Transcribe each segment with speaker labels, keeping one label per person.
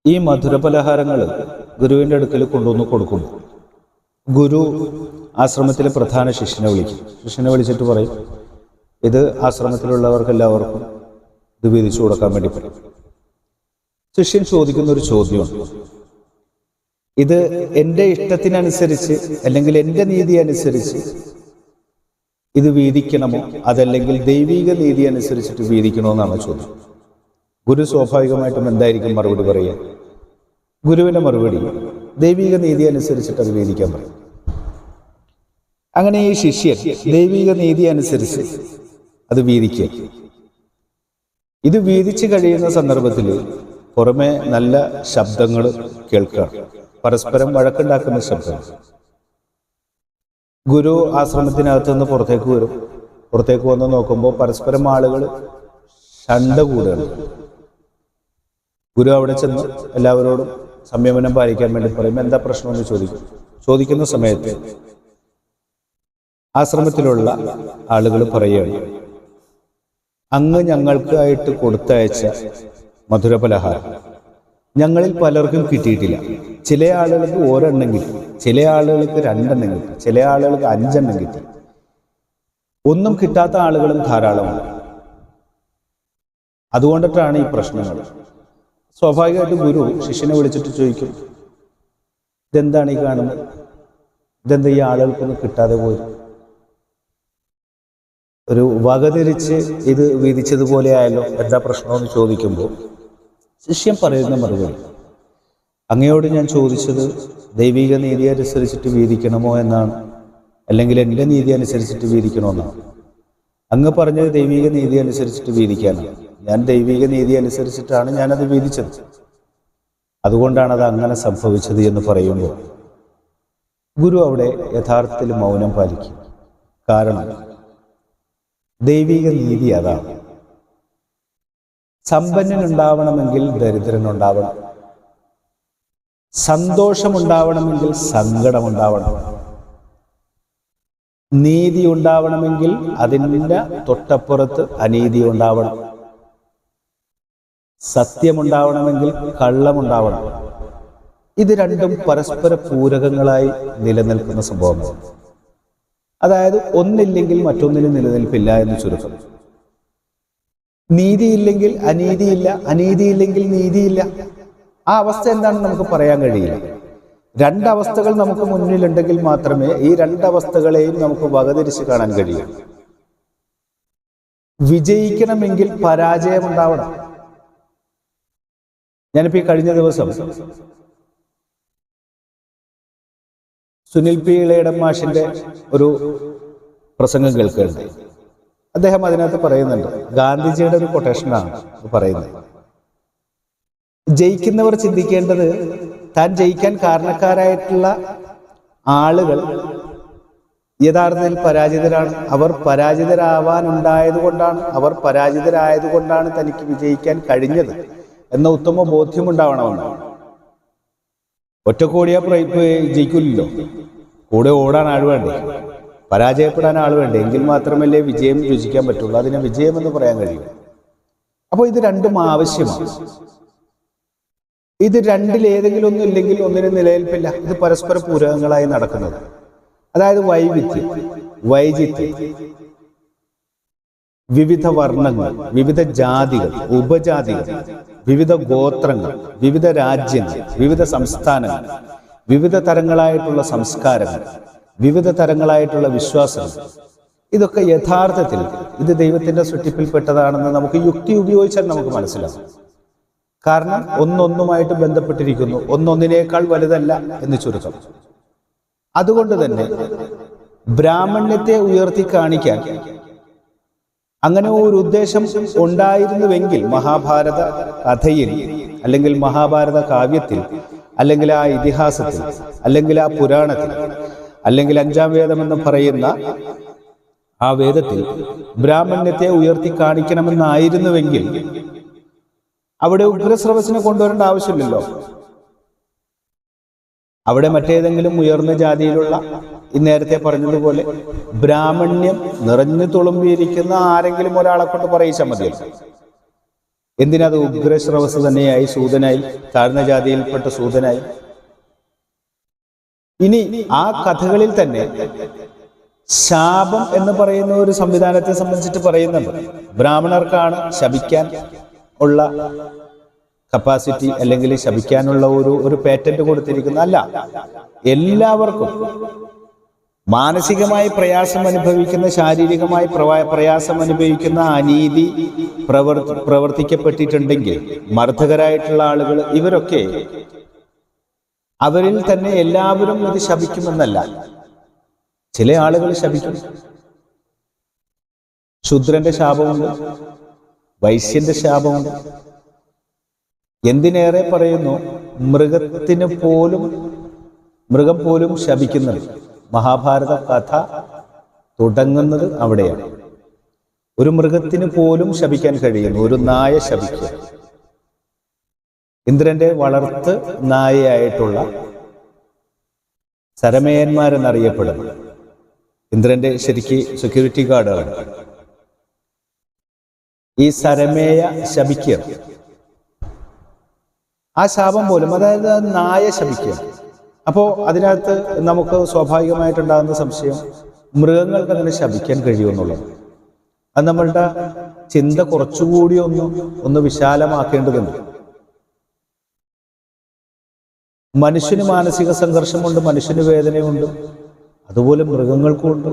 Speaker 1: ഈ മധുരപലഹാരങ്ങൾ ഗുരുവിൻ്റെ അടുക്കൽ കൊണ്ടുവന്ന് കൊടുക്കുന്നു. ഗുരു ആശ്രമത്തിലെ പ്രധാന ശിഷ്യനെ വിളിക്കും. ശിഷ്യനെ വിളിച്ചിട്ട് പറയും, ഇത് ആശ്രമത്തിലുള്ളവർക്ക് എല്ലാവർക്കും ഇത് വീതിച്ചു കൊടുക്കാൻ വേണ്ടി പറയും. ശിഷ്യൻ ചോദിക്കുന്ന ഒരു ചോദ്യമുണ്ട്, ഇത് എൻ്റെ ഇഷ്ടത്തിനനുസരിച്ച് അല്ലെങ്കിൽ എൻ്റെ നീതി അനുസരിച്ച് ഇത് വീതിക്കണമോ അതല്ലെങ്കിൽ ദൈവിക നീതി അനുസരിച്ചിട്ട് വീതിക്കണോ എന്നാണ് ചോദ്യം. ഗുരു സ്വാഭാവികമായിട്ടും എന്തായിരിക്കും മറുപടി പറയുക? ഗുരുവിൻ്റെ മറുപടി ദൈവിക നീതി അനുസരിച്ചിട്ട് അത് വീതിക്കാൻ പറയും. അങ്ങനെ ഈ ശിഷ്യൻ ദൈവിക നീതി അനുസരിച്ച് അത് വീതിക്കുക. ഇത് വീതിച്ച് കഴിയുന്ന സന്ദർഭത്തിൽ പുറമെ നല്ല ശബ്ദങ്ങൾ കേൾക്കുകയാണ്, പരസ്പരം വഴക്കുണ്ടാക്കുന്ന ശബ്ദങ്ങൾ. ഗുരു ആശ്രമത്തിനകത്ത് നിന്ന് പുറത്തേക്ക് വന്ന് നോക്കുമ്പോൾ പരസ്പരം ആളുകൾ ശണ്ട കൂടുകയാണ്. ഗുരു അവിടെ ചെന്ന് എല്ലാവരോടും സംയമനം പാലിക്കാൻ വേണ്ടി പറയും. എന്താ പ്രശ്നമെന്ന് ചോദിക്കുന്ന സമയത്ത് ആശ്രമത്തിലുള്ള ആളുകൾ പറയുകയാണ്, അങ്ങ് ഞങ്ങൾക്കായിട്ട് കൊടുത്തയച്ച മധുരപലഹാരം ഞങ്ങളിൽ പലർക്കും കിട്ടിയിട്ടില്ല. ചില ആളുകൾക്ക് ഒരെണ്ണം കിട്ടി, ചില ആളുകൾക്ക് 2 എണ്ണം കിട്ടി, ചില ആളുകൾക്ക് 5 എണ്ണം കിട്ടി. ഒന്നും കിട്ടാത്ത ആളുകളും ധാരാളമാണ്. അതുകൊണ്ടിട്ടാണ് ഈ പ്രശ്നങ്ങൾ. സ്വാഭാവികമായിട്ട് ഗുരു ശിഷ്യനെ വിളിച്ചിട്ട് ചോദിക്കും, ഇതെന്താണ് ഈ കാണുന്നത്? ഇതെന്താ ഈ ആളുകൾക്കൊന്നും കിട്ടാതെ പോയി? ഒരു വകതിരിച്ച് ഇത് വീതിച്ചതുപോലെ ആയല്ലോ, എന്താ പ്രശ്നമെന്ന് ചോദിക്കുമ്പോൾ ശിഷ്യൻ പറയുന്ന മറുപടി, അങ്ങയോട് ഞാൻ ചോദിച്ചത് ദൈവിക നീതി അനുസരിച്ചിട്ട് വീതിക്കണമോ എന്നാണ്, അല്ലെങ്കിൽ എൻ്റെ നീതി അനുസരിച്ചിട്ട് വീതിക്കണോ എന്നാണ്. അങ്ങ് പറഞ്ഞത് ദൈവിക നീതി അനുസരിച്ചിട്ട് വീതിക്കാനാണ്. ഞാൻ ദൈവിക നീതി അനുസരിച്ചിട്ടാണ് ഞാനത് വീതിച്ചത്, അതുകൊണ്ടാണ് അത് അങ്ങനെ സംഭവിച്ചത് എന്ന് പറയുമ്പോൾ ഗുരു അവിടെ യഥാർത്ഥത്തിൽ മൗനം പാലിക്കും. കാരണം ദൈവിക നീതി അതാണ്. സമ്പന്നനുണ്ടാവണമെങ്കിൽ ദരിദ്രനുണ്ടാവണം, സന്തോഷമുണ്ടാവണമെങ്കിൽ സങ്കടമുണ്ടാവണം, നീതി ഉണ്ടാവണമെങ്കിൽ അതിൻ്റെ തൊട്ടപ്പുറത്ത് അനീതി ഉണ്ടാവണം, സത്യമുണ്ടാവണമെങ്കിൽ കള്ളമുണ്ടാവണം. ഇത് രണ്ടും പരസ്പര പൂരകങ്ങളായി നിലനിൽക്കുന്ന സംഭവമാണ്. അതായത് ഒന്നില്ലെങ്കിൽ മറ്റൊന്നിന് നിലനിൽപ്പില്ല എന്ന് ചുരുക്കം. നീതിയില്ലെങ്കിൽ അനീതിയില്ല, അനീതിയില്ലെങ്കിൽ നീതിയില്ല. ആ അവസ്ഥ എന്താണെന്ന് നമുക്ക് പറയാൻ കഴിയില്ല. 2 അവസ്ഥകൾ നമുക്ക് മുന്നിലുണ്ടെങ്കിൽ മാത്രമേ ഈ 2 അവസ്ഥകളെയും നമുക്ക് വകതിരിച്ച് കാണാൻ കഴിയൂ. വിജയിക്കണമെങ്കിൽ പരാജയമുണ്ടാവണം. ഞാനിപ്പോൾ ഈ കഴിഞ്ഞ ദിവസം സുനിൽ പി ഇളയിടം മാഷിന്റെ ഒരു പ്രസംഗം കേൾക്കുകയുണ്ടായി. അദ്ദേഹം അതിനകത്ത് പറയുന്നുണ്ട്, ഗാന്ധിജിയുടെ ഒരു കൊട്ടേഷനാണ് പറയുന്നത്, ജയിക്കുന്നവർ ചിന്തിക്കേണ്ടത് താൻ ജയിക്കാൻ കാരണക്കാരായിട്ടുള്ള ആളുകൾ യഥാർത്ഥത്തിൽ പരാജിതരാണ്, അവർ പരാജിതരായതുകൊണ്ടാണ് തനിക്ക് വിജയിക്കാൻ കഴിഞ്ഞത് എന്ന ഉത്തമ ബോധ്യമുണ്ടാവണമെന്നാണ്. ഒറ്റക്കോടിയാ ജയിക്കില്ലല്ലോ, കൂടെ ഓടാൻ ആൾ വേണ്ടേ, പരാജയപ്പെടാൻ ആൾ വേണ്ടേ, എങ്കിൽ മാത്രമല്ലേ വിജയം രുചിക്കാൻ പറ്റുള്ളൂ. അതിനെ വിജയം എന്ന് പറയാൻ കഴിയും. അപ്പോൾ ഇത് രണ്ടും ആവശ്യമാണ്. ഇത് രണ്ടിൽ ഏതെങ്കിലും ഒന്നും ഇല്ലെങ്കിൽ ഒന്നിന് നിലനിൽപ്പില്ല. ഇത് പരസ്പര പൂരകങ്ങളായി നടക്കുന്നത്. അതായത് വൈചിത്യം, വിവിധ വർണ്ണങ്ങൾ, വിവിധ ജാതികൾ, ഉപജാതികൾ, വിവിധ ഗോത്രങ്ങൾ, വിവിധ രാജ്യങ്ങൾ, വിവിധ സംസ്ഥാനങ്ങൾ, വിവിധ തരങ്ങളായിട്ടുള്ള സംസ്കാരങ്ങൾ, വിവിധ തരങ്ങളായിട്ടുള്ള വിശ്വാസങ്ങൾ, ഇതൊക്കെ യഥാർത്ഥത്തിൽ ഇത് ദൈവത്തിന്റെ സൃഷ്ടിപ്പിൽപ്പെട്ടതാണെന്ന് നമുക്ക് യുക്തി ഉപയോഗിച്ചാൽ നമുക്ക് മനസ്സിലാവും. കാരണം ഒന്നൊന്നുമായിട്ട് ബന്ധപ്പെട്ടിരിക്കുന്നു, ഒന്നൊന്നിനേക്കാൾ വലുതല്ല എന്ന് ചുരുക്കം. അതുകൊണ്ട് തന്നെ ബ്രാഹ്മണ്യത്തെ ഉയർത്തി കാണിക്കാൻ അങ്ങനെ ഒരു ഉദ്ദേശം ഉണ്ടായിരുന്നുവെങ്കിൽ മഹാഭാരത കഥയിൽ അല്ലെങ്കിൽ മഹാഭാരത കാവ്യത്തിൽ അല്ലെങ്കിൽ ആ ഇതിഹാസത്തിൽ അല്ലെങ്കിൽ ആ പുരാണത്തിൽ അല്ലെങ്കിൽ 5ാം വേദമെന്ന് പറയുന്ന ആ വേദത്തിൽ ബ്രാഹ്മണ്യത്തെ ഉയർത്തി കാണിക്കണമെന്നായിരുന്നുവെങ്കിൽ അവിടെ ഉഗ്രശ്രവസിനെ കൊണ്ടുവരേണ്ട ആവശ്യമില്ലല്ലോ. അവിടെ മറ്റേതെങ്കിലും ഉയർന്ന ജാതിയിലുള്ള നേരത്തെ പറഞ്ഞതുപോലെ ബ്രാഹ്മണ്യം നിറഞ്ഞു തുളുമ്പിയിരിക്കുന്ന ആരെങ്കിലും ഒരാളെ കൊണ്ട് പറയിച്ചാൽ മതിയല്ലോ. എന്തിനത് ഉഗ്രശ്രവസ് തന്നെയായി, സൂതനായി, താഴ്ന്ന ജാതിയിൽപ്പെട്ട സൂതനായി. ഇനി ആ കഥകളിൽ തന്നെ ശാപം എന്ന് പറയുന്ന ഒരു സംവിധാനത്തെ സംബന്ധിച്ചിട്ട് പറയുന്നുണ്ട്. ബ്രാഹ്മണർക്കാണ് ശപിക്കാൻ ഉള്ള കപ്പാസിറ്റി, അല്ലെങ്കിൽ ശപിക്കാനുള്ള ഒരു പേറ്റന്റ് കൊടുത്തിരിക്കുന്ന അല്ല, എല്ലാവർക്കും മാനസികമായി പ്രയാസം അനുഭവിക്കുന്ന, ശാരീരികമായി പ്രയാസം അനുഭവിക്കുന്ന, അനീതി പ്രവർത്തിക്കപ്പെട്ടിട്ടുണ്ടെങ്കിൽ മർദ്ദകരായിട്ടുള്ള ആളുകൾ, ഇവരൊക്കെ അവരിൽ തന്നെ എല്ലാവരും ഇത് ശപിക്കുമെന്നല്ല. ചില ആളുകൾ ശപിക്കും. ശൂദ്രന്റെ ശാപമുണ്ട്, വൈശ്യന്റെ ശാപമുണ്ട്. എന്തിനേറെ പറയുന്നു, മൃഗം പോലും ശപിക്കുന്നുണ്ട്. മഹാഭാരത കഥ തുടങ്ങുന്നത് അവിടെയാണ്. ഒരു മൃഗത്തിന് പോലും ശപിക്കാൻ കഴിയുന്നു, ഒരു നായ ശപിക്കുക. ഇന്ദ്രന്റെ വളർത്ത് നായയായിട്ടുള്ള സരമേയന്മാരെന്നറിയപ്പെടുന്നു. ഇന്ദ്രന്റെ ശരിക്ക് സെക്യൂരിറ്റി ഗാർഡുകളാണ്. ഈ സരമേയ ശപിക്കുക, ആ ശാപം പോലും, അതായത് നായ ശപിക്കുക. അപ്പോൾ അതിനകത്ത് നമുക്ക് സ്വാഭാവികമായിട്ടുണ്ടാകുന്ന സംശയം, മൃഗങ്ങൾക്ക് അങ്ങനെ ശപിക്കാൻ കഴിയുമെന്നുള്ളത്. അത് നമ്മളുടെ ചിന്ത കുറച്ചുകൂടി ഒന്ന് വിശാലമാക്കേണ്ടതുണ്ട്. മനുഷ്യന് മാനസിക സംഘർഷമുണ്ട്, മനുഷ്യന് വേദനയുണ്ട്, അതുപോലെ മൃഗങ്ങൾക്കുമുണ്ട്.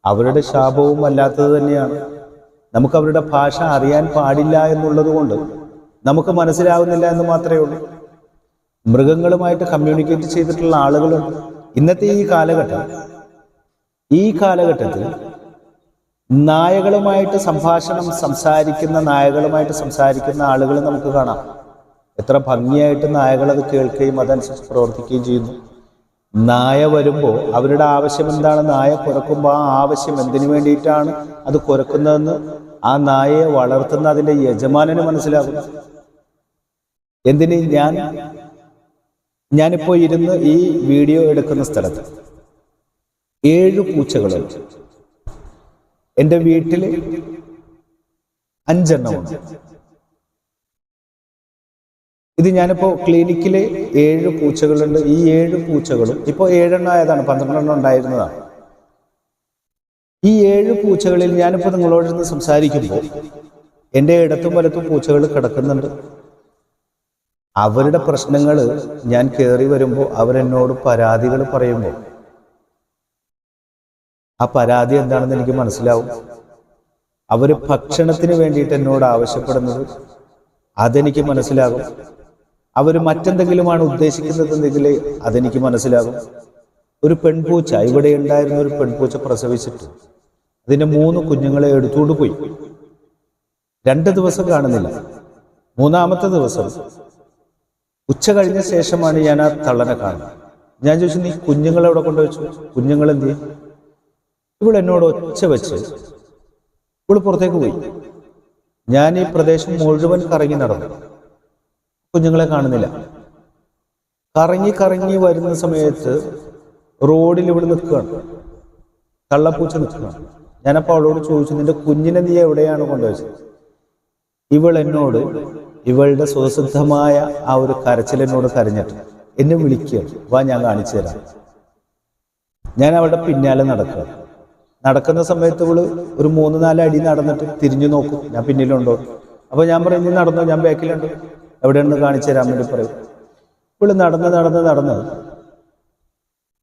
Speaker 1: അവരുടെ ശാപവും അല്ലാത്തത് തന്നെയാണ്. നമുക്ക് അവരുടെ ഭാഷ അറിയാൻ പാടില്ല എന്നുള്ളത് കൊണ്ട് നമുക്ക് മനസ്സിലാവുന്നില്ല എന്ന് മാത്രമേ ഉള്ളൂ. മൃഗങ്ങളുമായിട്ട് കമ്മ്യൂണിക്കേറ്റ് ചെയ്തിട്ടുള്ള ആളുകളുണ്ട്. ഇന്നത്തെ ഈ കാലഘട്ടത്തിൽ നായകളുമായിട്ട് സംസാരിക്കുന്ന ആളുകൾ നമുക്ക് കാണാം. എത്ര ഭംഗിയായിട്ട് നായകൾ അത് കേൾക്കുകയും അതനുസരിച്ച് പ്രവർത്തിക്കുകയും ചെയ്യുന്നു. നായ വരുമ്പോൾ അവരുടെ ആവശ്യം എന്താണ്, നായ കുരക്കുമ്പോൾ ആ ആവശ്യം എന്തിനു വേണ്ടിയിട്ടാണ് അത് കുരക്കുന്നതെന്ന് ആ നായയെ വളർത്തുന്ന അതിൻ്റെ യജമാനന് മനസ്സിലാകും. എന്തിന് ഞാനിപ്പോൾ ഇരുന്ന് ഈ വീഡിയോ എടുക്കുന്ന സ്ഥലത്ത് 7 പൂച്ചകളുണ്ട്. എൻ്റെ വീട്ടിൽ 5 എണ്ണമുണ്ട്. ഇത് ഞാനിപ്പോൾ ക്ലിനിക്കിൽ 7 പൂച്ചകളുണ്ട്. ഈ 7 പൂച്ചകളും ഇപ്പോൾ 7 എണ്ണം ആയതാണ്, 12 എണ്ണം ഉണ്ടായിരുന്നതാണ്. ഈ 7 പൂച്ചകളിൽ ഞാനിപ്പോൾ നിങ്ങളോട് സംസാരിക്കുമ്പോൾ എൻ്റെ ഇടത്തും വലത്തും പൂച്ചകൾ കിടക്കുന്നുണ്ട്. അവരുടെ പ്രശ്നങ്ങൾ ഞാൻ കയറി വരുമ്പോൾ അവരെന്നോട് പരാതികൾ പറയുമ്പോൾ ആ പരാതി എന്താണെന്ന് എനിക്ക് മനസ്സിലാവും. അവർ ഭക്ഷണത്തിന് വേണ്ടിയിട്ട് എന്നോട് ആവശ്യപ്പെടുന്നത് അതെനിക്ക് മനസ്സിലാകും. അവർ മറ്റെന്തെങ്കിലുമാണ് ഉദ്ദേശിക്കുന്നതെങ്കിൽ അതെനിക്ക് മനസ്സിലാകും. ഒരു പെൺപൂച്ച, ഇവിടെ ഉണ്ടായിരുന്ന ഒരു പെൺപൂച്ച പ്രസവിച്ചിട്ട് അതിൻ്റെ 3 കുഞ്ഞുങ്ങളെ എടുത്തുകൊണ്ട് പോയി. 2 ദിവസം കാണുന്നില്ല. 3-ാമത്തെ ദിവസം ഉച്ച കഴിഞ്ഞ ശേഷമാണ് ഞാൻ ആ തള്ളനെ കാണുന്നത്. ഞാൻ ചോദിച്ചു, നീ കുഞ്ഞുങ്ങളെ എവിടെ കൊണ്ടുവച്ചു? കുഞ്ഞുങ്ങൾ എന്ത് ചെയ്യും? ഇവളെന്നോട് ഒച്ച വെച്ച് ഇവള് പുറത്തേക്ക് പോയി. ഞാൻ ഈ പ്രദേശം മുഴുവൻ കറങ്ങി നടന്നു, കുഞ്ഞുങ്ങളെ കാണുന്നില്ല. കറങ്ങി വരുന്ന സമയത്ത് റോഡിൽ ഇവിടെ നിൽക്കുകയാണ്, കള്ളപ്പൂച്ച നിൽക്കുകയാണ്. ഞാനപ്പോൾ അവളോട് ചോദിച്ചു, നിന്റെ കുഞ്ഞിനെ നീ എവിടെയാണ് കൊണ്ടുവച്ചത്? ഇവൾ എന്നോട് ഇവളുടെ സ്വസിദ്ധമായ ആ ഒരു കരച്ചിലെന്നോട് കരഞ്ഞിട്ട് എന്നെ വിളിക്കുകയാണ്, വാ ഞാൻ കാണിച്ചു തരാം. ഞാൻ അവളുടെ പിന്നാലെ നടക്കുന്ന സമയത്ത് ഇവള് ഒരു 3-4 അടി നടന്നിട്ട് തിരിഞ്ഞു നോക്കും, ഞാൻ പിന്നിലുണ്ടോ. അപ്പോൾ ഞാൻ പറയും, നീ നടന്നോ, ഞാൻ ബാക്കിലുണ്ട്, എവിടെയാണെന്ന് കാണിച്ചു തരാൻ വേണ്ടി പറയും. ഇവള് നടന്ന്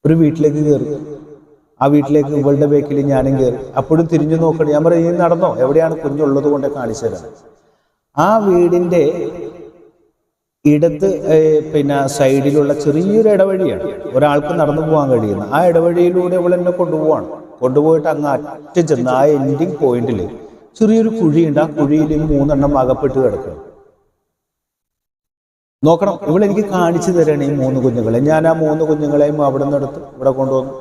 Speaker 1: ഒരു വീട്ടിലേക്ക് കയറി. ആ വീട്ടിലേക്ക് ഇവളുടെ ബാക്കിൽ ഞാനും കയറി. അപ്പോഴും തിരിഞ്ഞു നോക്കണം. ഞാൻ പറയും, നീ നടന്നോ, എവിടെയാണ് കുഞ്ഞുള്ളത് കൊണ്ട് കാണിച്ചു തരാം. ആ വീടിൻ്റെ ഇടത്ത് സൈഡിലുള്ള ചെറിയൊരു ഇടവഴിയാണ്, ഒരാൾക്ക് നടന്നു പോകാൻ കഴിയുന്ന. ആ ഇടവഴിയിലൂടെ ഇവൾ എന്നെ കൊണ്ടുപോയിട്ട് അങ്ങ് അറ്റം ചെന്ന് ആ എൻഡിങ് പോയിന്റിൽ ചെറിയൊരു കുഴിയുണ്ട്. ആ കുഴിയിൽ 3 എണ്ണം അകപ്പെട്ട് കിടക്കണം. നോക്കണം, ഇവളെനിക്ക് കാണിച്ചു തരാണ് ഈ 3 കുഞ്ഞുങ്ങളെ. ഞാൻ ആ 3 കുഞ്ഞുങ്ങളെയും അവിടെ നിന്ന് എടുത്ത് ഇവിടെ കൊണ്ടുവന്നു.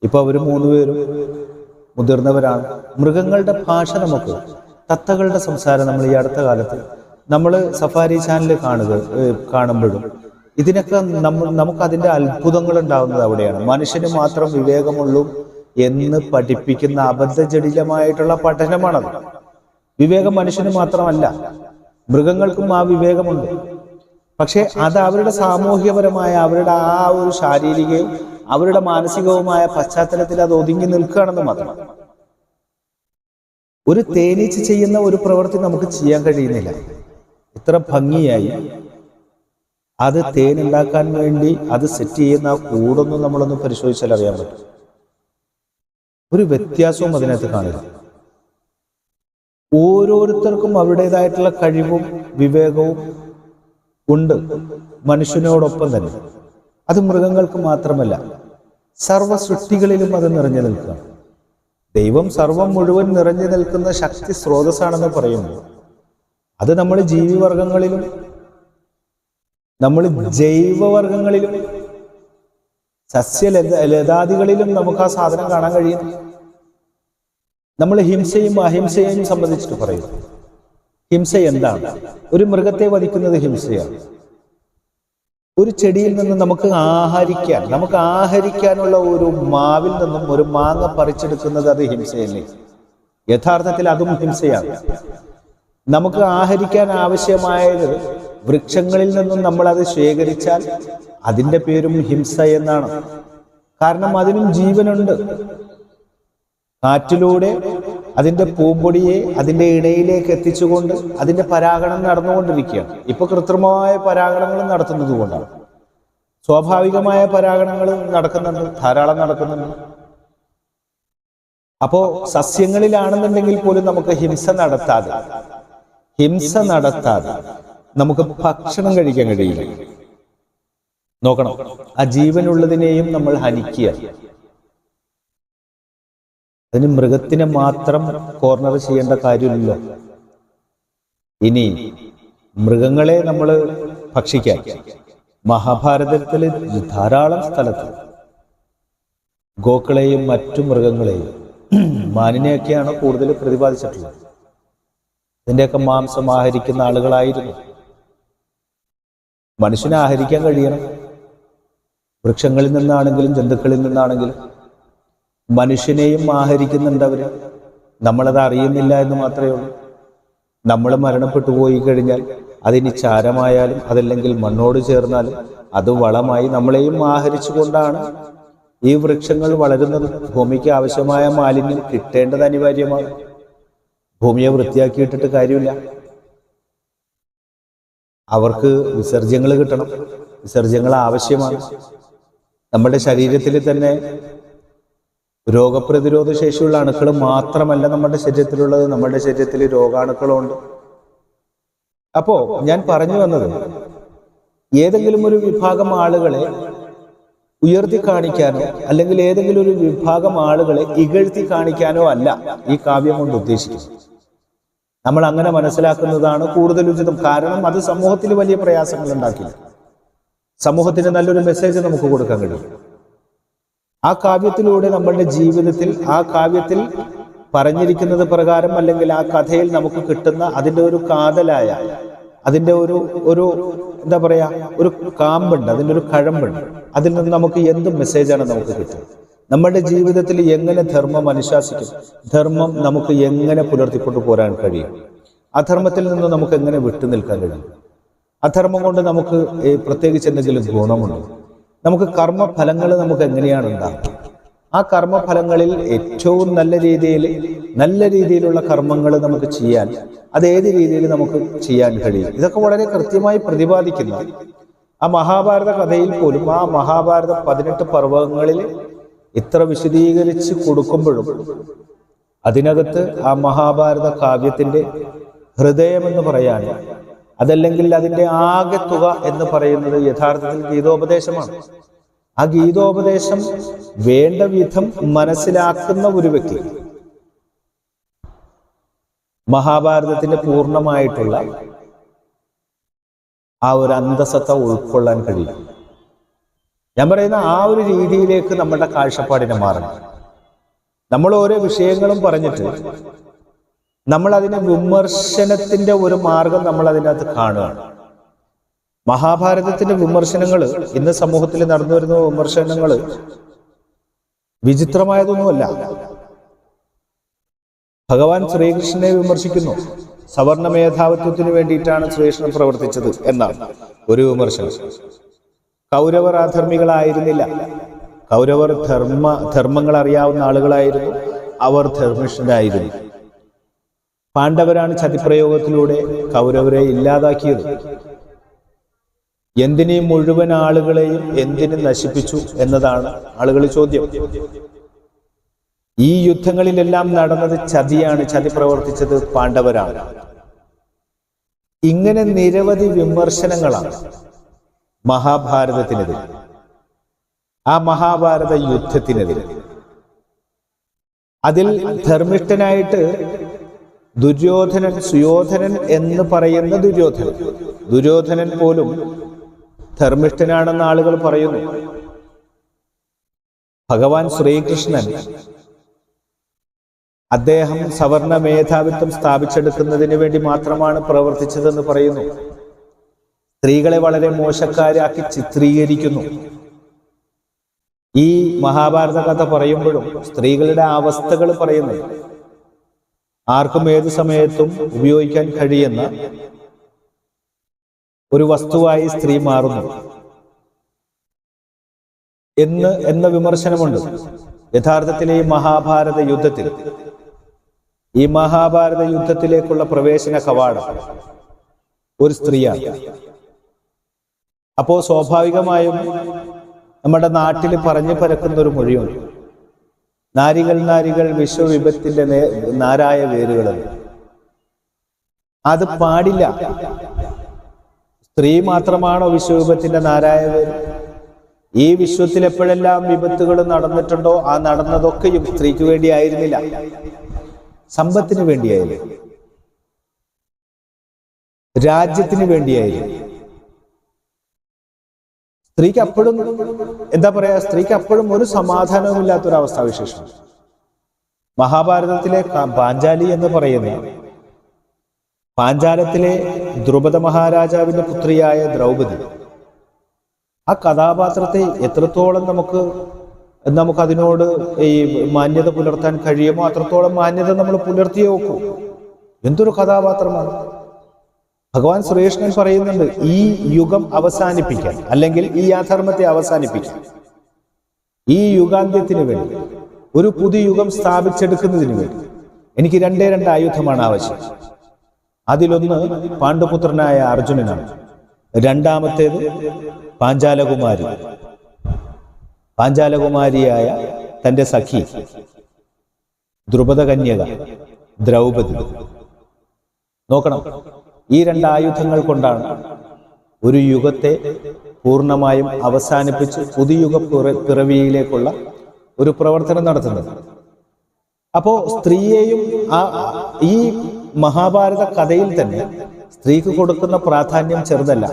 Speaker 1: ഇപ്പൊ അവർ 3 പേരും മുതിർന്നവരാണ്. മൃഗങ്ങളുടെ ഭാഷ നമുക്ക്, തത്തകളുടെ സംസാരം നമ്മൾ ഈ അടുത്ത കാലത്ത് നമ്മൾ സഫാരി ചാനൽ കാണുമ്പോഴും ഇതിനൊക്കെ നമുക്ക് അതിൻ്റെ അത്ഭുതങ്ങൾ ഉണ്ടാകുന്നത് അവിടെയാണ്. മനുഷ്യന് മാത്രം വിവേകമുള്ളൂ എന്ന് പഠിപ്പിക്കുന്ന അബദ്ധജടിലമായിട്ടുള്ള പഠനമാണത്. വിവേകം മനുഷ്യന് മാത്രമല്ല, മൃഗങ്ങൾക്കും ആ വിവേകമുണ്ട്. പക്ഷെ അത് അവരുടെ സാമൂഹ്യപരമായ, അവരുടെ ആ ഒരു ശാരീരികവും അവരുടെ മാനസികവുമായ പശ്ചാത്തലത്തിൽ അത് ഒതുങ്ങി നിൽക്കുകയാണെന്ന് മാത്രം. ഒരു തേനീച്ച ചെയ്യുന്ന ഒരു പ്രവൃത്തി നമുക്ക് ചെയ്യാൻ കഴിയുന്നില്ല. ഇത്ര ഭംഗിയായി അത് തേൻ ഉണ്ടാക്കാൻ വേണ്ടി അത് സെറ്റ് ചെയ്യുന്ന ആ കൂടൊന്നും നമ്മളൊന്ന് പരിശോധിച്ചാൽ അറിയാൻ പറ്റും. ഒരു വ്യത്യാസവും അതിനകത്ത് കാണില്ല. ഓരോരുത്തർക്കും അവരുടേതായിട്ടുള്ള കഴിവും വിവേകവും ഉണ്ട് മനുഷ്യനോടൊപ്പം തന്നെ. അത് മൃഗങ്ങൾക്ക് മാത്രമല്ല, സർവ സൃഷ്ടികളിലും അത് നിറഞ്ഞു നിൽക്കുക. ദൈവം സർവം മുഴുവൻ നിറഞ്ഞു നിൽക്കുന്ന ശക്തി സ്രോതസ്സാണെന്ന് പറയുമ്പോൾ അത് നമ്മൾ ജീവിവർഗങ്ങളിലും നമ്മൾ ജൈവവർഗങ്ങളിലും ലതാദികളിലും നമുക്ക് ആ സാധനം കാണാൻ കഴിയും. നമ്മൾ ഹിംസയും അഹിംസയെയും സംബന്ധിച്ചിട്ട് പറയുന്നു. ഹിംസ എന്താണ്? ഒരു മൃഗത്തെ വധിക്കുന്നത് ഹിംസയാണ്. ഒരു ചെടിയിൽ നിന്ന് നമുക്ക് ആഹരിക്കാനുള്ള ഒരു മാവിൽ നിന്നും ഒരു മാങ്ങ പറിച്ചെടുക്കുന്നത് അത് ഹിംസയല്ലേ? യഥാർത്ഥത്തിൽ അതും ഹിംസയാണ്. നമുക്ക് ആഹരിക്കാൻ ആവശ്യമായത് വൃക്ഷങ്ങളിൽ നിന്നും നമ്മൾ അത് ശേഖരിച്ചാൽ അതിൻ്റെ പേരും ഹിംസ എന്നാണ്. കാരണം അതിനും ജീവനുണ്ട്. കാറ്റിലൂടെ അതിൻ്റെ പൂമ്പൊടിയെ അതിൻ്റെ ഇണയിലേക്ക് എത്തിച്ചുകൊണ്ട് അതിൻ്റെ പരാഗണം നടന്നുകൊണ്ടിരിക്കുകയാണ്. ഇപ്പൊ കൃത്രിമമായ പരാഗണങ്ങൾ നടത്തുന്നത് കൊണ്ടാണ്. സ്വാഭാവികമായ പരാഗണങ്ങൾ നടക്കുന്നുണ്ട്, ധാരാളം നടക്കുന്നുണ്ട്. അപ്പോ സസ്യങ്ങളിലാണെന്നുണ്ടെങ്കിൽ പോലും നമുക്ക് ഹിംസ നടത്താതെ നമുക്ക് ഭക്ഷണം കഴിക്കാൻ കഴിയില്ല. നോക്കണം, ആ ജീവനുള്ളതിനെയും നമ്മൾ ഹനിക്കുക. അതിന് മൃഗത്തിനെ മാത്രം കോർണർ ചെയ്യേണ്ട കാര്യമില്ലല്ലോ. ഇനി മൃഗങ്ങളെ നമ്മൾ ഭക്ഷിക്കാൻ മഹാഭാരതത്തിൽ ധാരാളം സ്ഥലത്ത് ഗോക്കളെയും മറ്റു മൃഗങ്ങളെയും, മാനിനെയൊക്കെയാണ് കൂടുതൽ പ്രതിപാദിച്ചിട്ടുള്ളത്. ഇതിൻ്റെയൊക്കെ മാംസം ആഹരിക്കുന്ന ആളുകളായിരുന്നു. മനുഷ്യനെ ആഹരിക്കാൻ കഴിയണം. വൃക്ഷങ്ങളിൽ നിന്നാണെങ്കിലും ജന്തുക്കളിൽ നിന്നാണെങ്കിലും മനുഷ്യനെയും ആഹരിക്കുന്നുണ്ട് അവർ. നമ്മളത് അറിയുന്നില്ല എന്ന് മാത്രമേ ഉള്ളൂ. നമ്മൾ മരണപ്പെട്ടു പോയി കഴിഞ്ഞാൽ അതിന് ചാരമായാലും അതല്ലെങ്കിൽ മണ്ണോട് ചേർന്നാലും അത് വളമായി നമ്മളെയും ആഹരിച്ചുകൊണ്ടാണ് ഈ വൃക്ഷങ്ങൾ വളരുന്നത്. ഭൂമിക്ക് ആവശ്യമായ മാലിന്യം കിട്ടേണ്ടത് അനിവാര്യമാണ്. ഭൂമിയെ വൃത്തിയാക്കിയിട്ടിട്ട് കാര്യമില്ല. അവർക്ക് വിസർജ്യങ്ങൾ കിട്ടണം. വിസർജ്യങ്ങൾ ആവശ്യമാണ്. നമ്മുടെ ശരീരത്തിൽ തന്നെ രോഗപ്രതിരോധ ശേഷിയുള്ള അണുക്കൾ മാത്രമല്ല നമ്മുടെ ശരീരത്തിലുള്ളത്, നമ്മുടെ ശരീരത്തിൽ രോഗാണുക്കളുണ്ട്. അപ്പോ ഞാൻ പറഞ്ഞു വന്നത്, ഏതെങ്കിലും ഒരു വിഭാഗം ആളുകളെ ഉയർത്തി കാണിക്കാനോ അല്ലെങ്കിൽ ഏതെങ്കിലും ഒരു വിഭാഗം ആളുകളെ ഇകഴ്ത്തി കാണിക്കാനോ അല്ല ഈ കാവ്യം കൊണ്ട് ഉദ്ദേശിക്കുന്നത്. നമ്മൾ അങ്ങനെ മനസ്സിലാക്കുന്നതാണ് കൂടുതൽ ഉചിതം. കാരണം അത് സമൂഹത്തിൽ വലിയ പ്രയാസങ്ങൾ ഉണ്ടാക്കില്ല. സമൂഹത്തിന് നല്ലൊരു മെസ്സേജ് നമുക്ക് കൊടുക്കാൻ കഴിയും. ആ കാവ്യത്തിലൂടെ നമ്മളുടെ ജീവിതത്തിൽ ആ കാവ്യത്തിൽ പറഞ്ഞിരിക്കുന്നത് പ്രകാരം അല്ലെങ്കിൽ ആ കഥയിൽ നമുക്ക് കിട്ടുന്ന അതിൻ്റെ ഒരു കാതലായ, അതിൻ്റെ ഒരു എന്താ പറയാ, ഒരു കാമ്പുണ്ട്, അതിൻ്റെ ഒരു കഴമ്പുണ്ട്. അതിൽ നിന്ന് നമുക്ക് എന്ത് മെസ്സേജാണ് നമുക്ക് കിട്ടുന്നത്? നമ്മുടെ ജീവിതത്തിൽ എങ്ങനെ ധർമ്മം അനുശാസിക്കും, ധർമ്മം നമുക്ക് എങ്ങനെ പുലർത്തിക്കൊണ്ടു പോരാൻ കഴിയും, അധർമ്മത്തിൽ നിന്ന് നമുക്ക് എങ്ങനെ വിട്ടുനിൽക്കാൻ കഴിയും, അധർമ്മം കൊണ്ട് നമുക്ക് പ്രത്യേകിച്ച് എന്തെങ്കിലും ഗുണമുണ്ട്, നമുക്ക് കർമ്മഫലങ്ങൾ നമുക്ക് എങ്ങനെയാണ് ഉണ്ടാകുക, ആ കർമ്മഫലങ്ങളിൽ ഏറ്റവും നല്ല രീതിയിലുള്ള കർമ്മങ്ങൾ നമുക്ക് ചെയ്യാൻ അതേത് രീതിയിൽ നമുക്ക് ചെയ്യാൻ കഴിയും. ഇതൊക്കെ വളരെ കൃത്യമായി പ്രതിപാദിക്കുന്ന ആ മഹാഭാരത കഥയിൽ പോലും, ആ മഹാഭാരത 18 പർവ്വങ്ങളിൽ ഇത്ര വിശദീകരിച്ച് കൊടുക്കുമ്പോഴും അതിനകത്ത് ആ മഹാഭാരത കാവ്യത്തിന്റെ ഹൃദയമെന്ന് പറയാൻ, അതല്ലെങ്കിൽ അതിൻ്റെ ആകെ തുക എന്ന് പറയുന്നത് യഥാർത്ഥത്തിൽ ഗീതോപദേശമാണ്. ആ ഗീതോപദേശം വേണ്ട വിധം മനസ്സിലാക്കുന്ന ഒരു വ്യക്തി മഹാഭാരതത്തിന്റെ പൂർണ്ണമായിട്ടുള്ള ആ ഒരു അന്തസത്ത ഉൾക്കൊള്ളാൻ കഴിയും. ഞാൻ പറയുന്ന ആ ഒരു രീതിയിലേക്ക് നമ്മുടെ കാഴ്ചപ്പാടിനെ മാറണം. നമ്മൾ ഓരോ വിഷയങ്ങളും പറഞ്ഞിട്ട് നമ്മൾ അതിനെ വിമർശനത്തിന്റെ ഒരു മാർഗം നമ്മൾ അതിനകത്ത് കാണുകയാണ്. മഹാഭാരതത്തിന്റെ വിമർശനങ്ങൾ, ഇന്ന് സമൂഹത്തിൽ നടന്നു വരുന്ന വിമർശനങ്ങൾ വിചിത്രമായതൊന്നുമല്ല. ഭഗവാൻ ശ്രീകൃഷ്ണനെ വിമർശിക്കുന്നു. സവർണ മേധാവിത്വത്തിന് വേണ്ടിയിട്ടാണ് ശ്രീകൃഷ്ണൻ പ്രവർത്തിച്ചത് എന്നാണ് ഒരു വിമർശനം. കൗരവർ അധർമ്മികളായിരുന്നില്ല. കൗരവർ ധർമ്മങ്ങൾ അറിയാവുന്ന ആളുകളായിരുന്നു. അവർ ധർമ്മിഷ്ഠരായിരുന്നു. പാണ്ഡവരാണ് ചതിപ്രയോഗത്തിലൂടെ കൗരവരെ ഇല്ലാതാക്കിയത്. എന്തിനീ മുഴുവൻ ആളുകളെയും എന്തിനു നശിപ്പിച്ചു എന്നതാണ് ആളുകളുടെ ചോദ്യം. ഈ യുദ്ധങ്ങളിലെല്ലാം നടന്നത് ചതിയാണ്. ചതി പ്രവർത്തിച്ചത് പാണ്ഡവരാണ്. ഇങ്ങനെ നിരവധി വിമർശനങ്ങളാണ് മഹാഭാരതത്തിനെതിരെ, ആ മഹാഭാരത യുദ്ധത്തിനെതിരെ. അതിൽ ധർമ്മിഷ്ഠനായിട്ട് ദുര്യോധനൻ, സുയോധനൻ എന്ന് പറയുന്ന ദുര്യോധനൻ പോലും ധർമ്മിഷ്ഠനാണെന്ന് ആളുകൾ പറയുന്നു. ഭഗവാൻ ശ്രീകൃഷ്ണൻ അദ്ദേഹം സവർണ മേധാവിത്വം സ്ഥാപിച്ചെടുക്കുന്നതിന് വേണ്ടി മാത്രമാണ് പ്രവർത്തിച്ചതെന്ന് പറയുന്നു. സ്ത്രീകളെ വളരെ മോശക്കാരാക്കി ചിത്രീകരിക്കുന്നു. ഈ മഹാഭാരത കഥ പറയുമ്പോഴും സ്ത്രീകളുടെ അവസ്ഥകൾ പറയുന്നു. ആർക്കും ഏത് സമയത്തും ഉപയോഗിക്കാൻ കഴിയുന്ന ഒരു വസ്തുവായി സ്ത്രീ മാറുന്നു എന്ന വിമർശനമുണ്ട്. യഥാർത്ഥത്തിൽ ഈ മഹാഭാരത യുദ്ധത്തിലേക്കുള്ള പ്രവേശന കവാടം ഒരു സ്ത്രീയാണ്. അപ്പോ സ്വാഭാവികമായും നമ്മുടെ നാട്ടിൽ പറഞ്ഞു പരക്കുന്ന ഒരു മൊഴിയുണ്ട്, നാരികൾ വിശ്വവിപത്തിന്റെ നാരായ വേരുകളെന്ന്. അത് പാടില്ല. സ്ത്രീ മാത്രമാണോ വിശ്വവിപത്തിന്റെ നാരായ വേര്? ഈ വിശ്വത്തിൽ എപ്പോഴെല്ലാം വിപത്തുകൾ നടന്നിട്ടുണ്ടോ ആ നടന്നതൊക്കെയും സ്ത്രീക്ക് വേണ്ടിയായിരുന്നില്ല, സമ്പത്തിന് വേണ്ടിയായിരുന്നു, രാജ്യത്തിന് വേണ്ടിയായിരുന്നു. സ്ത്രീക്ക് അപ്പോഴും സ്ത്രീക്ക് അപ്പോഴും ഒരു സമാധാനവുമില്ലാത്തൊരവസ്ഥാവിശേഷം. മഹാഭാരതത്തിലെ പാഞ്ചാലി എന്ന് പറയുന്ന പാഞ്ചാലത്തിലെ ദ്രുപദ മഹാരാജാവിന്റെ പുത്രിയായ ദ്രൗപദി, ആ കഥാപാത്രത്തെ എത്രത്തോളം നമുക്ക് അതിനോട് ഈ മാന്യത പുലർത്താൻ കഴിയുമോ അത്രത്തോളം മാന്യത നമ്മൾ പുലർത്തിയേ നോക്കൂ. എന്തൊരു കഥാപാത്രമാണ്! ഭഗവാൻ ശ്രീകൃഷ്ണൻ പറയുന്നുണ്ട്, ഈ യുഗം അവസാനിപ്പിക്കാൻ, അല്ലെങ്കിൽ ഈ അധർമ്മത്തെ അവസാനിപ്പിക്കാൻ, ഈ യുഗാന്ത്യത്തിന് വേണ്ടി, ഒരു പുതിയ യുഗം സ്ഥാപിച്ചെടുക്കുന്നതിന് വേണ്ടി എനിക്ക് രണ്ട് ആയുധമാണ് ആവശ്യം. അതിലൊന്ന് പാണ്ഡുപുത്രനായ അർജുനനാണ്. രണ്ടാമത്തേത് പാഞ്ചാലകുമാരിയായ തന്റെ സഖി ദ്രുപദ കന്യക ദ്രൗപദി. നോക്കണം, ഈ രണ്ടായുധങ്ങൾ കൊണ്ടാണ് ഒരു യുഗത്തെ പൂർണ്ണമായും അവസാനിപ്പിച്ച് പുതുയുഗ പിറവിയിലേക്കുള്ള ഒരു പ്രവർത്തനം നടത്തുന്നത്. അപ്പോ സ്ത്രീയെയും ഈ മഹാഭാരത കഥയിൽ തന്നെ സ്ത്രീക്ക് കൊടുക്കുന്ന പ്രാധാന്യം ചെറുതല്ല.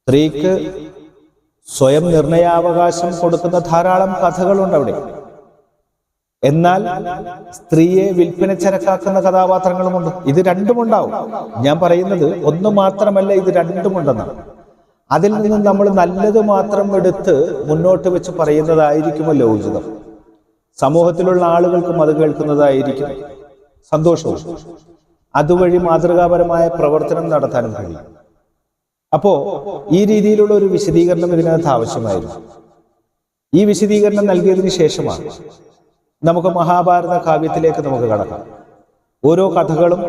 Speaker 1: സ്ത്രീക്ക് സ്വയം നിർണയാവകാശം കൊടുക്കുന്ന ധാരാളം കഥകളുണ്ട് അവിടെ. എന്നാൽ സ്ത്രീയെ വിൽപ്പനച്ചരക്കാക്കുന്ന കഥാപാത്രങ്ങളുമുണ്ട്. ഇത് രണ്ടുമുണ്ടാവും. ഞാൻ പറയുന്നത് ഒന്ന് മാത്രമല്ല, ഇത് രണ്ടുമുണ്ടെന്നാണ്. അതിൽ നിന്ന് നമ്മൾ നല്ലത് മാത്രം എടുത്ത് മുന്നോട്ട് വെച്ച് പറയുന്നതായിരിക്കുമല്ലോ ഉചിതം. സമൂഹത്തിലുള്ള ആളുകൾക്കും അത് കേൾക്കുന്നതായിരിക്കും സന്തോഷവും. അതുവഴി മാതൃകാപരമായ പ്രവർത്തനം നടത്താനും കഴിയും. അപ്പോ ഈ രീതിയിലുള്ള ഒരു വിശദീകരണം ഇതിനകത്ത് ആവശ്യമായിരുന്നു. ഈ വിശദീകരണം നൽകിയതിനു ശേഷമാണ് നമുക്ക് മഹാഭാരത കാവ്യത്തിലേക്ക് നമുക്ക് കടക്കാം. ഓരോ കഥകളും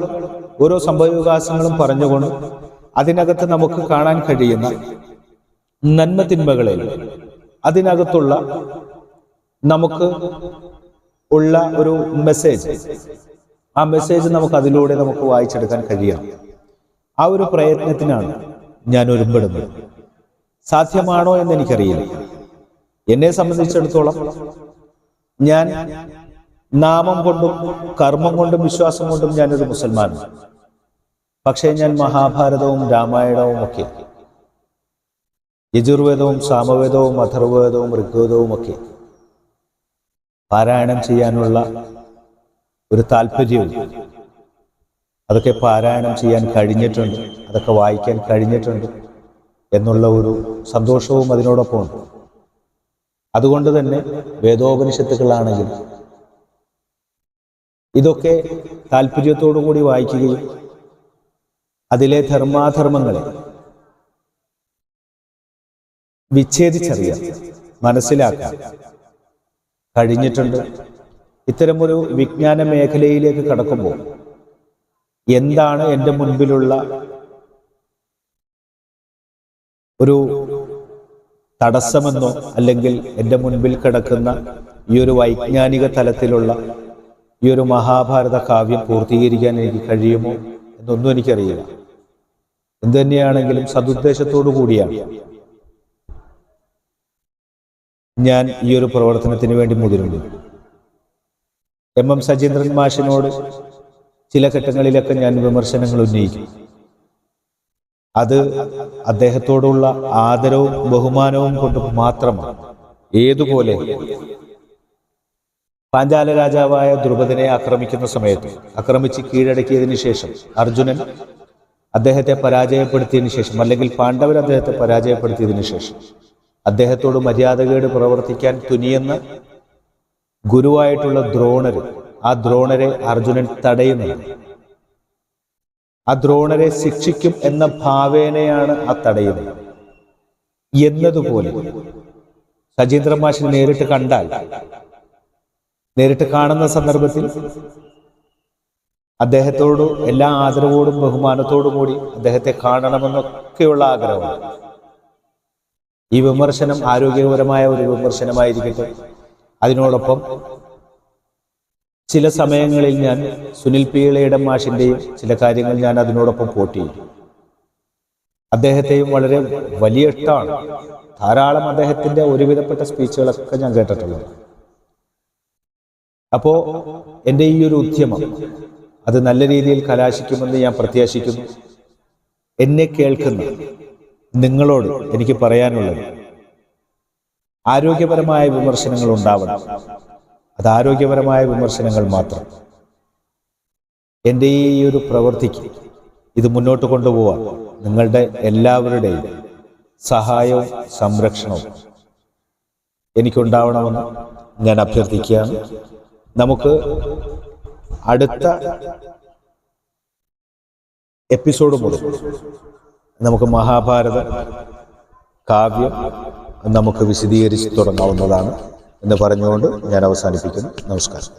Speaker 1: ഓരോ സംഭവവികാസങ്ങളും പറഞ്ഞുകൊണ്ട് അതിനകത്ത് നമുക്ക് കാണാൻ കഴിയുന്ന നന്മ തിന്മകളിൽ അതിനകത്തുള്ള നമുക്ക് ഉള്ള ഒരു മെസ്സേജ്, ആ മെസ്സേജ് നമുക്ക് അതിലൂടെ നമുക്ക് വായിച്ചെടുക്കാൻ കഴിയണം. ആ ഒരു പ്രയത്നത്തിനാണ് ഞാൻ ഒരുമ്പെടുന്നത്. സാധ്യമാണോ എന്ന് എനിക്കറിയില്ല. എന്നെ സംബന്ധിച്ചിടത്തോളം ഞാൻ നാമം കൊണ്ടും കർമ്മം കൊണ്ടും വിശ്വാസം കൊണ്ടും ഞാനൊരു മുസൽമാനാണ്. പക്ഷേ ഞാൻ മഹാഭാരതവും രാമായണവും ഒക്കെ, യജുർവേദവും സാമവേദവും അഥർവവേദവും ഋഗ്വേദവും ഒക്കെ പാരായണം ചെയ്യാനുള്ള ഒരു താല്പര്യവും, അതൊക്കെ പാരായണം ചെയ്യാൻ കഴിഞ്ഞിട്ടുണ്ട്, അതൊക്കെ വായിക്കാൻ കഴിഞ്ഞിട്ടുണ്ട് എന്നുള്ള ഒരു സന്തോഷവും അതിനോടൊപ്പമുണ്ട്. അതുകൊണ്ട് തന്നെ വേദോപനിഷത്തുക്കളാണെങ്കിലും ഇതൊക്കെ താല്പര്യത്തോടു കൂടി വായിക്കുകയും അതിലെ ധർമാധർമ്മങ്ങളെ വിച്ഛേദിച്ചറിയാൻ, മനസ്സിലാക്കാൻ കഴിഞ്ഞിട്ടുണ്ട്. ഇത്തരമൊരു വിജ്ഞാന മേഖലയിലേക്ക് കടക്കുമ്പോൾ എന്താണ് എൻ്റെ മുൻപിലുള്ള ഒരു തടസ്സമെന്നോ അല്ലെങ്കിൽ എൻ്റെ മുൻപിൽ കിടക്കുന്ന ഈ ഒരു വൈജ്ഞാനിക തലത്തിലുള്ള ഈ ഒരു മഹാഭാരത കാവ്യം പൂർത്തീകരിക്കാൻ എനിക്ക് കഴിയുമോ എന്നൊന്നും എനിക്കറിയില്ല. എന്തു തന്നെയാണെങ്കിലും സതുദ്ദേശത്തോടു കൂടിയാണ് ഞാൻ ഈ ഒരു പ്രവർത്തനത്തിന് വേണ്ടി മുതിരുന്നു. എം സജീന്ദ്രൻ മാഷിനോട് ചില ഘട്ടങ്ങളിലൊക്കെ ഞാൻ വിമർശനങ്ങൾ ഉന്നയിക്കും. അത് അദ്ദേഹത്തോടുള്ള ആദരവും ബഹുമാനവും കൊണ്ട് മാത്രമാണ്. ഏതുപോലെ പാഞ്ചാല രാജാവായ ദ്രുപദനെ ആക്രമിക്കുന്ന സമയത്ത്, ആക്രമിച്ച് കീഴടക്കിയതിന് ശേഷം അർജുനൻ അദ്ദേഹത്തെ പരാജയപ്പെടുത്തിയതിനു ശേഷം, അല്ലെങ്കിൽ പാണ്ഡവർ അദ്ദേഹത്തെ പരാജയപ്പെടുത്തിയതിനു ശേഷം അദ്ദേഹത്തോട് മര്യാദകേട് പ്രവർത്തിക്കാൻ തുനിയുന്ന ഗുരുവായിട്ടുള്ള ദ്രോണര്, ആ ദ്രോണരെ അർജുനൻ തടയുന്നുണ്ട്. ആ ദ്രോണരെ ശിക്ഷിക്കും എന്ന ഭാവേനയാണ് ആ തടയുന്നത്. എന്നതുപോലെ സജീന്ദ്രൻ മാഷിനെ നേരിട്ട് കണ്ടാൽ, നേരിട്ട് കാണുന്ന സന്ദർഭത്തിൽ അദ്ദേഹത്തോട് എല്ലാ ആദരവോടും ബഹുമാനത്തോടും കൂടി അദ്ദേഹത്തെ കാണണമെന്നൊക്കെയുള്ള ആഗ്രഹമാണ്. ഈ വിമർശനം ആരോഗ്യപരമായ ഒരു വിമർശനമായിരിക്കട്ടെ. അതിനോടൊപ്പം ചില സമയങ്ങളിൽ ഞാൻ സുനിൽ പി ഇളയിടം മാഷിൻ്റെയും ചില കാര്യങ്ങൾ ഞാൻ അതിനോടൊപ്പം കോട്ട് ചെയ്യും. അദ്ദേഹത്തെയും വളരെ വലിയ ഇഷ്ടമാണ്. ധാരാളം അദ്ദേഹത്തിൻ്റെ ഒരുവിധപ്പെട്ട സ്പീച്ചുകളൊക്കെ ഞാൻ കേട്ടിട്ടുള്ളത്. അപ്പോൾ എൻ്റെ ഈ ഒരു ഉദ്യമം അത് നല്ല രീതിയിൽ കലാശിക്കുമെന്ന് ഞാൻ പ്രത്യാശിക്കുന്നു. എന്നെ കേൾക്കുന്ന നിങ്ങളോട് എനിക്ക് പറയാനുള്ളത്, ആരോഗ്യപരമായ വിമർശനങ്ങൾ ഉണ്ടാവണം. അത് ആരോഗ്യപരമായ വിമർശനങ്ങൾ മാത്രം. എൻ്റെ ഈ ഒരു പ്രവൃത്തിക്ക് ഇത് മുന്നോട്ട് കൊണ്ടുപോകാൻ നിങ്ങളുടെ എല്ലാവരുടെയും സഹായവും സംരക്ഷണവും എനിക്കുണ്ടാവണമെന്ന് ഞാൻ അഭ്യർത്ഥിക്കുകയാണ്. നമുക്ക് അടുത്ത എപ്പിസോഡ് മുതൽ നമുക്ക് മഹാഭാരത കാവ്യം നമുക്ക് വിശദീകരിച്ച് തുടങ്ങാവുന്നതാണ് എന്ന് പറഞ്ഞുകൊണ്ട് ഞാൻ അവസാനിപ്പിക്കുന്നു. നമസ്കാരം.